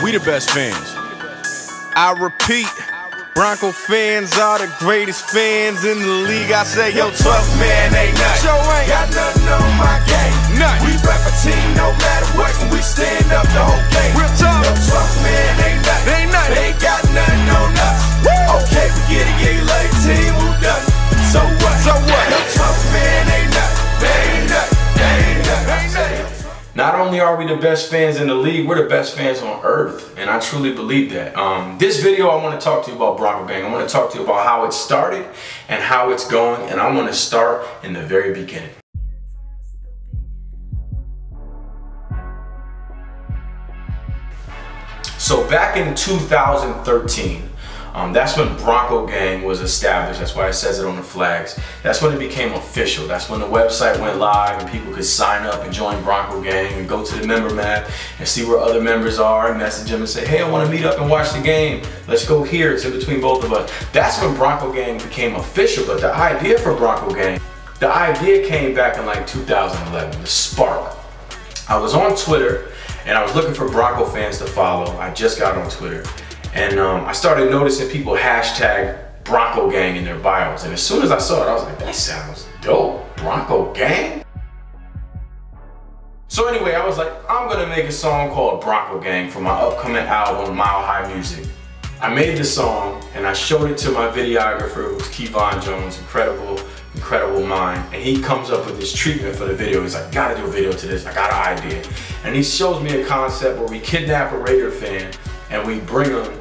We the best fans. I repeat, Bronco fans are the greatest fans in the league. I say, yo, 12 man ain't nothing. Sure ain't got nothing on my game. Nothing. We rep a team no matter what, and we stand up the whole game. Real talk. Yo, 12 man ain't nothing. They ain't nothing. They ain't got nothing on us. Woo. Okay, we get it, yeah, you love your team, who does it? So what? So what? Yo, 12 man ain't nothing. They ain't nothing. They ain't nothing. Not only are we the best fans in the league, we're the best fans on earth, and I truly believe that. This video, I want to talk to you about Bronco Gang. I want to talk to you about how it started and how it's going, and I want to start in the very beginning. So back in 2013, that's when Bronco Gang was established. That's why it says it on the flags. That's when it became official. That's when the website went live and people could sign up and join Bronco Gang and go to the member map and see where other members are and message them and say, hey, I want to meet up and watch the game. Let's go here. It's in between both of us. That's when Bronco Gang became official. But the idea for Bronco Gang, the idea came back in like 2011, the spark. I was on Twitter and I was looking for Bronco fans to follow. I just got on Twitter. And I started noticing people hashtag Bronco Gang in their bios. And as soon as I saw it, I was like, that sounds dope. Bronco Gang? So anyway, I was like, I'm gonna make a song called Bronco Gang for my upcoming album, Mile High Music. I made the song and I showed it to my videographer, who was Kevon Jones, incredible mind. And he comes up with this treatment for the video. He's like, gotta do a video to this, I got an idea. And he shows me a concept where we kidnap a Raider fan and we bring him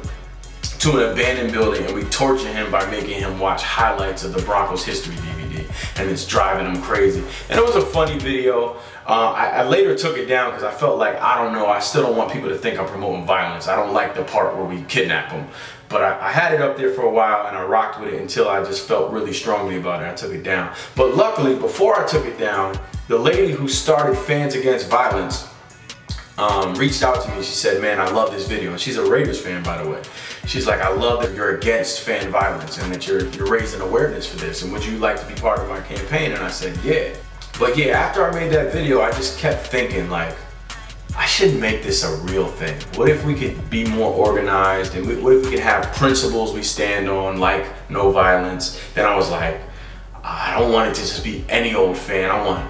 to an abandoned building and we torture him by making him watch highlights of the Broncos history DVD, and it's driving him crazy. And it was a funny video. I later took it down because I felt like, I don't know, I still don't want people to think I'm promoting violence. I don't like the part where we kidnap him. But I had it up there for a while and I rocked with it until I just felt really strongly about it. I took it down. But luckily, before I took it down, the lady who started Fans Against Violence reached out to me. She said, man, I love this video. And she's a Raiders fan, by the way. She's like, I love that you're against fan violence and that you're raising awareness for this. And would you like to be part of my campaign? And I said, yeah. But yeah, after I made that video, I just kept thinking, like, I should make this a real thing. What if we could be more organized, and what if we could have principles we stand on, like no violence? Then I was like, I don't want it to just be any old fan. I want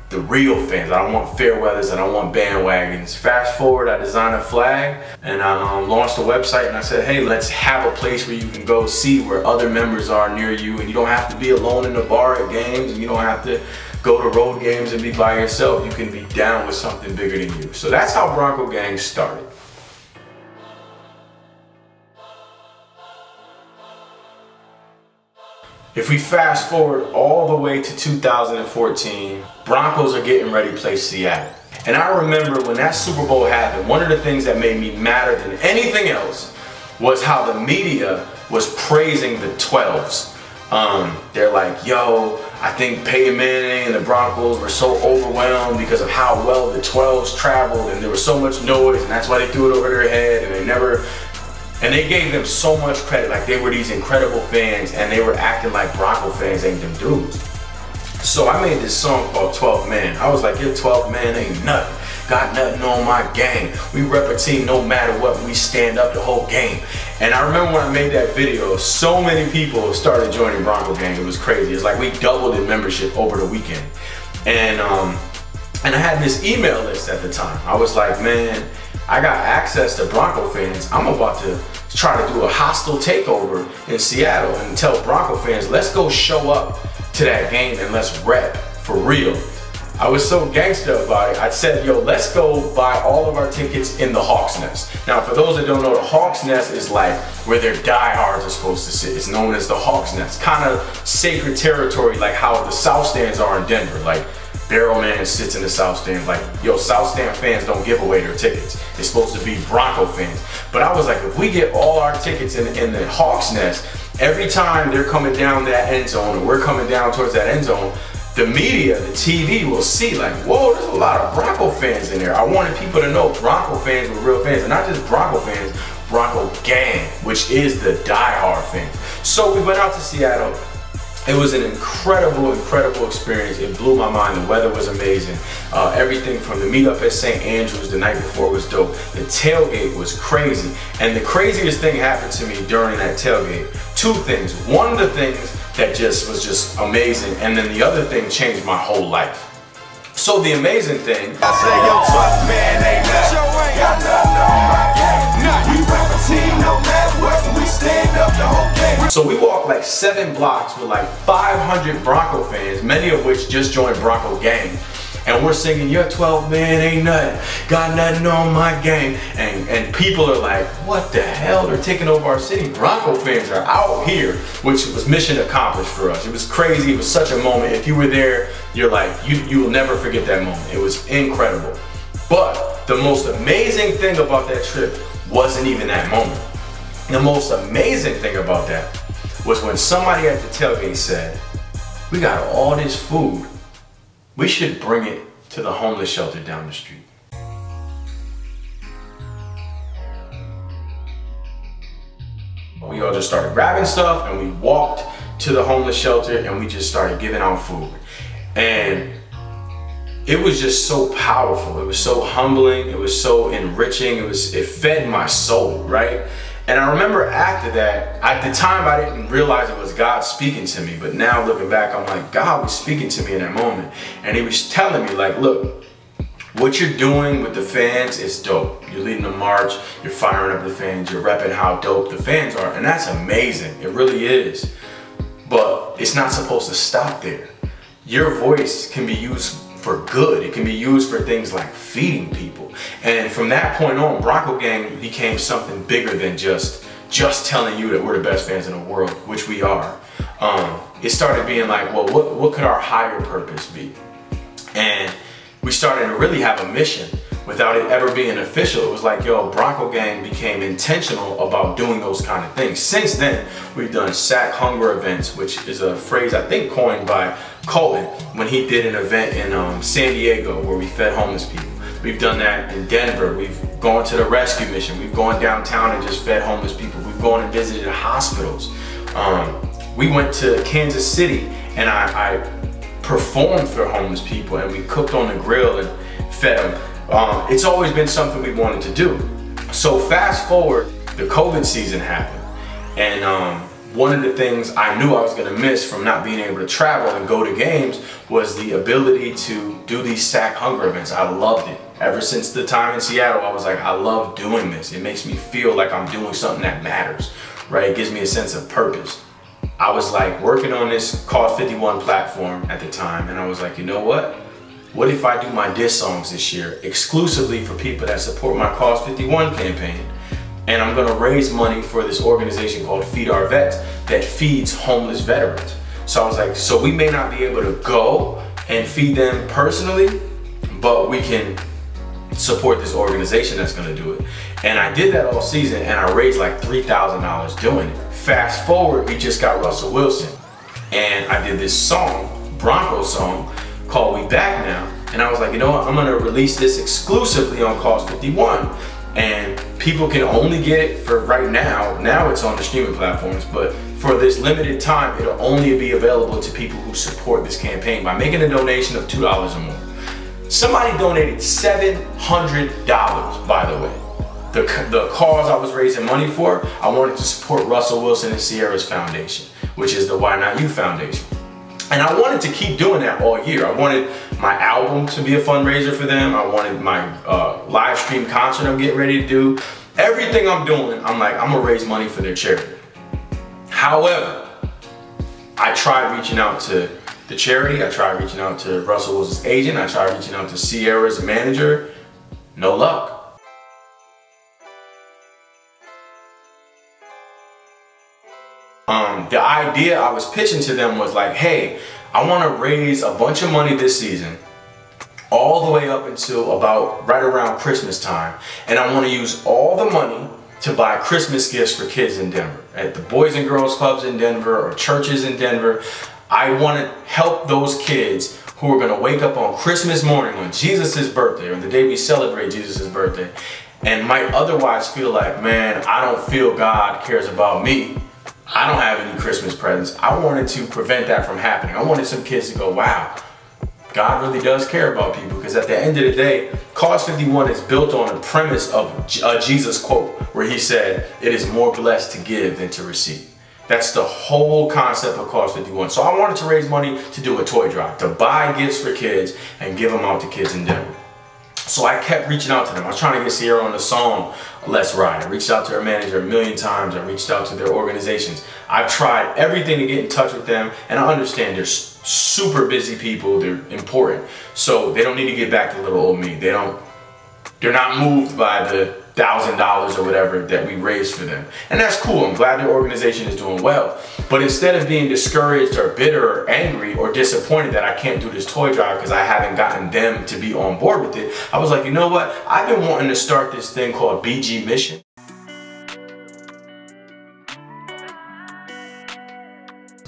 the real fans. I don't want fair weathers. I don't want bandwagons. Fast forward, I designed a flag and I launched a website, and I said, hey, let's have a place where you can go see where other members are near you, and you don't have to be alone in the bar at games, and you don't have to go to road games and be by yourself. You can be down with something bigger than you. So that's how Bronco Gang started. If we fast forward all the way to 2014, Broncos are getting ready to play Seattle. And I remember when that Super Bowl happened, one of the things that made me madder than anything else was how the media was praising the 12s. They're like, yo, I think Peyton Manning and the Broncos were so overwhelmed because of how well the 12s traveled, and there was so much noise, and that's why they threw it over their head, and they gave them so much credit, like they were these incredible fans, and they were acting like Bronco fans ain't them dudes. So I made this song called 12 Man. I was like, your 12 man ain't nothing. Got nothing on my gang. We rep a team no matter what. We stand up the whole game. And I remember when I made that video, so many people started joining Bronco Gang. It was crazy. It's like we doubled in membership over the weekend. And I had this email list at the time. I was like, man, I got access to Bronco fans. I'm about to try to do a hostile takeover in Seattle and tell Bronco fans, let's go show up to that game and let's rep for real. I was so gangster about it. I said, yo, let's go buy all of our tickets in the Hawks Nest. Now, for those that don't know, the Hawks Nest is like where their diehards are supposed to sit. It's known as the Hawks Nest. Kind of sacred territory, like how the South Stands are in Denver. Like, Barrel Man sits in the South Stand. Like, yo, South Stand fans don't give away their tickets. It's supposed to be Bronco fans. But I was like, if we get all our tickets in the Hawks Nest, every time they're coming down that end zone, and we're coming down towards that end zone, the media, the TV will see like, whoa, there's a lot of Bronco fans in there. I wanted people to know Bronco fans were real fans, and not just Bronco fans, Bronco Gang, which is the diehard fans. So we went out to Seattle, It was an incredible, incredible experience. It blew my mind. The weather was amazing. Everything from the meetup at St. Andrews the night before was dope. The tailgate was crazy. And the craziest thing happened to me during that tailgate. Two things. One of the things that was just amazing, and then the other thing changed my whole life. So the amazing thing, I say, yo, tough man ain't nothing. Got nothing on my game. We rep a team no matter what, we stand up the whole game. So we walked like 7 blocks with like 500 Bronco fans, many of which just joined Bronco Gang. And we're singing, your 12 man ain't nothing, got nothing on my game. And people are like, what the hell? They're taking over our city. Bronco fans are out here, which was mission accomplished for us. It was crazy. It was such a moment. If you were there, you're like, you will never forget that moment. It was incredible. But the most amazing thing about that trip wasn't even that moment. The most amazing thing about that was when somebody at the tailgate said, we got all this food. We should bring it to the homeless shelter down the street. We all just started grabbing stuff and we walked to the homeless shelter and we just started giving out food. And it was just so powerful. It was so humbling. It was so enriching. It fed my soul, right? And I remember after that, at the time I didn't realize it was God speaking to me, but now looking back, I'm like, God was speaking to me in that moment. And he was telling me like, look, what you're doing with the fans is dope. You're leading a march, you're firing up the fans, you're repping how dope the fans are, and that's amazing. It really is. But it's not supposed to stop there. Your voice can be used for good. It can be used for things like feeding people. And from that point on, Bronco Gang became something bigger than just telling you that we're the best fans in the world, which we are. It started being like, well, what could our higher purpose be? And we started to really have a mission without it ever being official. It was like, yo, Bronco Gang became intentional about doing those kind of things. Since then, we've done sack hunger events, which is a phrase I think coined by Colton when he did an event in San Diego where we fed homeless people. We've done that in Denver. We've gone to the rescue mission. We've gone downtown and just fed homeless people. We've gone and visited hospitals. We went to Kansas City and I performed for homeless people and we cooked on the grill and fed them. It's always been something we wanted to do. So fast forward, the COVID season happened. And one of the things I knew I was gonna miss from not being able to travel and go to games was the ability to do these sack hunger events. I loved it. Ever since the time in Seattle, I was like, I love doing this. It makes me feel like I'm doing something that matters, right? It gives me a sense of purpose. I was like working on this Cause 51 platform at the time, and I was like, you know what? What if I do my diss songs this year exclusively for people that support my Cause 51 campaign? And I'm gonna raise money for this organization called Feed Our Vets that feeds homeless veterans. So I was like, so we may not be able to go and feed them personally, but we can support this organization that's gonna do it. And I did that all season and I raised like $3,000 doing it. Fast forward, we just got Russell Wilson. And I did this song, Bronco song, called We Back Now. And I was like, you know what, I'm gonna release this exclusively on Cause 51. And people can only get it for right now. Now it's on the streaming platforms, but for this limited time, it'll only be available to people who support this campaign by making a donation of $2 or more. Somebody donated $700, by the way. The cause I was raising money for, I wanted to support Russell Wilson and Sierra's foundation, which is the Why Not You Foundation. And I wanted to keep doing that all year. I wanted my album to be a fundraiser for them. I wanted my live stream concert I'm getting ready to do. Everything I'm doing, I'm like, I'm gonna raise money for their charity. However, I tried reaching out to the charity. I tried reaching out to Russell Wilson's agent. I tried reaching out to Sierra's manager. No luck. The idea I was pitching to them was like, hey, I want to raise a bunch of money this season, all the way up until about right around Christmas time. And I want to use all the money to buy Christmas gifts for kids in Denver, at the Boys and Girls Clubs in Denver or churches in Denver. I want to help those kids who are going to wake up on Christmas morning, on Jesus' birthday, or the day we celebrate Jesus' birthday, and might otherwise feel like, man, I don't feel God cares about me. I don't have any Christmas presents. I wanted to prevent that from happening. I wanted some kids to go, wow, God really does care about people, because at the end of the day, Cause 51 is built on the premise of a Jesus quote where he said, "It is more blessed to give than to receive." That's the whole concept of Cause 51. So I wanted to raise money to do a toy drive, to buy gifts for kids and give them out to kids in Denver. So I kept reaching out to them. I was trying to get Sierra on the song Let's Ride. I reached out to her manager a million times. I reached out to their organizations. I've tried everything to get in touch with them, and I understand they're super busy people. They're important. So they don't need to get back to little old me. They're not moved by the $1,000 or whatever that we raised for them. And that's cool. I'm glad their organization is doing well. But instead of being discouraged or bitter or angry or disappointed that I can't do this toy drive because I haven't gotten them to be on board with it, I was like, you know what? I've been wanting to start this thing called BG Mission.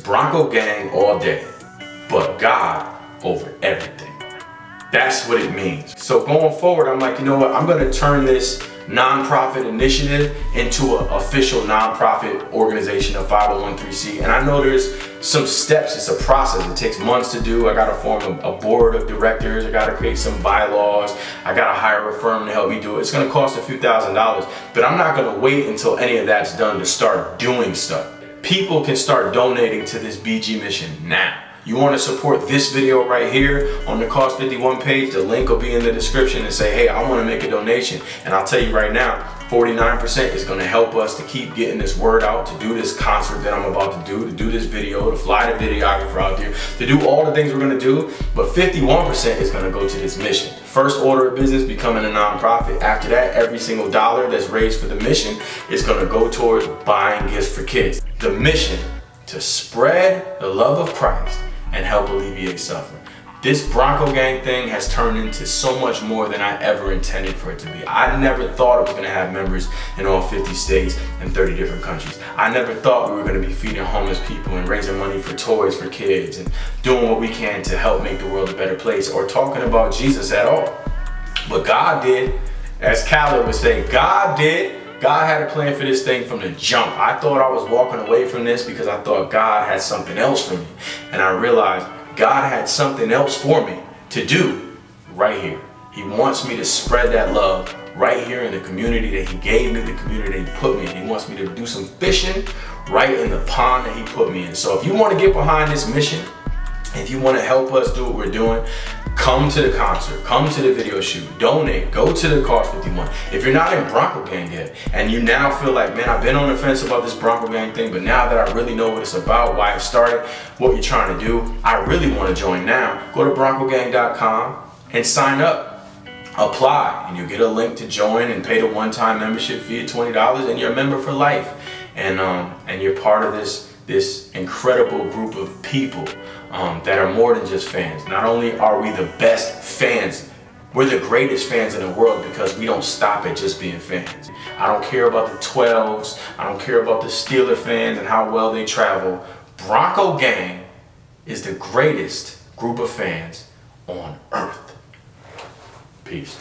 Bronco Gang all day, but God over everything. That's what it means. So going forward, I'm like, you know what? I'm going to turn this nonprofit initiative into an official nonprofit organization, a 501(c)(3). And I know there's some steps. It's a process. It takes months to do. I got to form a board of directors. I got to create some bylaws. I got to hire a firm to help me do it. It's going to cost a few $1,000s, but I'm not going to wait until any of that's done to start doing stuff. People can start donating to this BG Mission now. You want to support this video right here on the Cause 51 page, the link will be in the description, and say, hey, I want to make a donation. And I'll tell you right now, 49% is going to help us to keep getting this word out, to do this concert that I'm about to do this video, to fly the videographer out there, to do all the things we're going to do. But 51% is going to go to this mission. First order of business, becoming a nonprofit. After that, every single dollar that's raised for the mission is going to go towards buying gifts for kids. The mission to spread the love of Christ and help alleviate suffering. This Bronco Gang thing has turned into so much more than I ever intended for it to be. I never thought it was going to have members in all 50 states and 30 different countries. I never thought we were going to be feeding homeless people and raising money for toys for kids and doing what we can to help make the world a better place, or talking about Jesus at all. But God did. As Khaled would say, God did. God had a plan for this thing from the jump. I thought I was walking away from this because I thought God had something else for me. And I realized God had something else for me to do right here. He wants me to spread that love right here in the community that he gave me, the community that he put me in. He wants me to do some fishing right in the pond that he put me in. So if you want to get behind this mission, if you want to help us do what we're doing, come to the concert, come to the video shoot, donate, go to the Cause 51. If you're not in Bronco Gang yet, and you now feel like, man, I've been on the fence about this Bronco Gang thing, but now that I really know what it's about, why it started, what you're trying to do, I really want to join now. Go to BroncoGang.com and sign up, apply, and you'll get a link to join and pay the one-time membership fee of $20, and you're a member for life. And you're part of this incredible group of people that are more than just fans. Not only are we the best fans, we're the greatest fans in the world because we don't stop at just being fans. I don't care about the 12s. I don't care about the Steeler fans and how well they travel. Bronco Gang is the greatest group of fans on earth. Peace.